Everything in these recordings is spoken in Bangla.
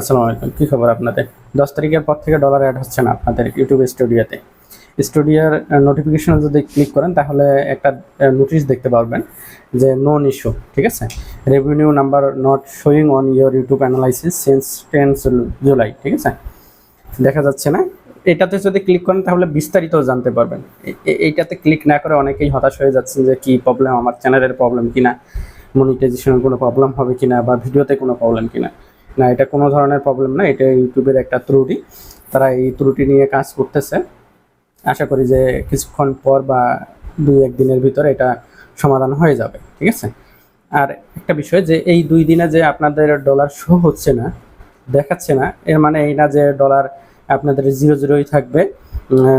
আসসালামু আলাইকুম, কি খবর আপনাদের? 10 তারিখের পর থেকে ডলার অ্যাড হচ্ছে না আপনাদের ইউটিউব স্টুডিওতে। স্টুডিওর নোটিফিকেশন যদি ক্লিক করেন তাহলে একটা নোটিশ দেখতে পারবেন যে নন ইস্যু, ঠিক আছে? Revenue number not showing on your YouTube analysis since 10 July, ঠিক আছে? দেখা যাচ্ছে না। এটাতে যদি ক্লিক করেন তাহলে বিস্তারিত জানতে পারবেন। এইটাতে ক্লিক না করে অনেকেই হতাশ হয়ে যাচ্ছেন যে কি প্রবলেম, আমার চ্যানেলের প্রবলেম কিনা, মনিটাইজেশনের কোনো প্রবলেম হবে কিনা, বা ভিডিওতে কোনো প্রবলেম কিনা। না, এটা কোনো ধরনের প্রবলেম না, এটা ইউটিউবের একটা ত্রুটি। তারা এই ত্রুটি নিয়ে কাজ করতেছে। আশা করি যে কিছুক্ষণ পর বা 2-1 দিনের ভিতরে এটা সমাধান হয়ে যাবে, ঠিক আছে? আর একটা বিষয় যে এই 2 দিনে যে আপনাদের ডলার শো হচ্ছে না, দেখাচ্ছে না, এর মানে এই না যে ডলার আপনাদের 0-0ই থাকবে,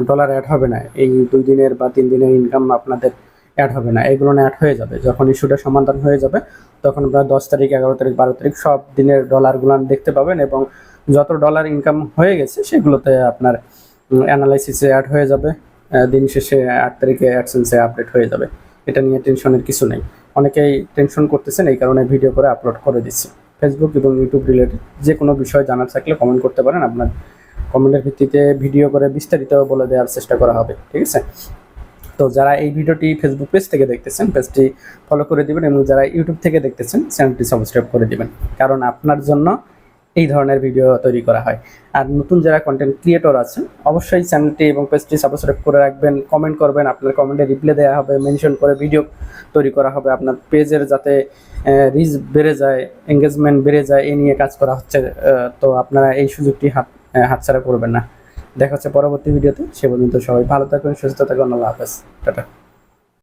ডলার অ্যাড হবে না। এই 2 দিনের বা 3 দিনের ইনকাম আপনাদের অ্যাড হবে না, এগুলো অ্যাড হয়ে যাবে। যখন ইস্যুটা সমাধান হয়ে যাবে তখন আপনারা 10 তারিখ, 11 তারিখ, 12 তারিখ সব দিনের ডলারগুলো দেখতে পাবেন, এবং যত ডলার ইনকাম হয়ে গেছে সেগুলোতে আপনার অ্যানালাইসিসে অ্যাড হয়ে যাবে। দিন শেষে 8 তারিখে অ্যাডসেন্সে আপডেট হয়ে যাবে। এটা নিয়ে টেনশনের কিছু নেই। অনেকেই টেনশন করতেছেন, এই কারণে ভিডিও করে আপলোড করে দিচ্ছি। ফেসবুক এবং ইউটিউব রিলেটেড যে কোনো বিষয় জানার থাকলে কমেন্ট করতে পারেন। আপনার কমেন্টের ভিত্তিতে ভিডিও করে বিস্তারিত বলে দেওয়ার চেষ্টা করা হবে, ঠিক আছে? তো যারা এই ভিডিওটি ফেসবুক পেজ থেকে দেখতেছেন, পেজটি ফলো করে দিবেন, এবং যারা ইউটিউব থেকে দেখতেছেন চ্যানেলটি সাবস্ক্রাইব করে দিবেন, কারণ আপনার জন্য এই ধরনের ভিডিও তৈরি করা হয়। আর নতুন যারা কন্টেন্ট ক্রিয়েটর আছেন অবশ্যই চ্যানেলটি এবং পেজটি সাবস্ক্রাইব করে রাখবেন, কমেন্ট করবেন, আপনার কমেন্টে রিপ্লাই দেওয়া হবে, মেনশন করে ভিডিও তৈরি করা হবে আপনার পেজের, যাতে রিচ বেড়ে যায়, এঙ্গেজমেন্ট বেড়ে যায়, এই নিয়ে কাজ করা হচ্ছে। তো আপনারা এই সুযোগটি হাতছাড়া করবেন না। দেখা হচ্ছে পরবর্তী ভিডিওতে। সে পর্যন্ত সবাই ভালো থাকবেন, সুস্থ থাকবেন। আল্লাহ হাফেজ, টাটা।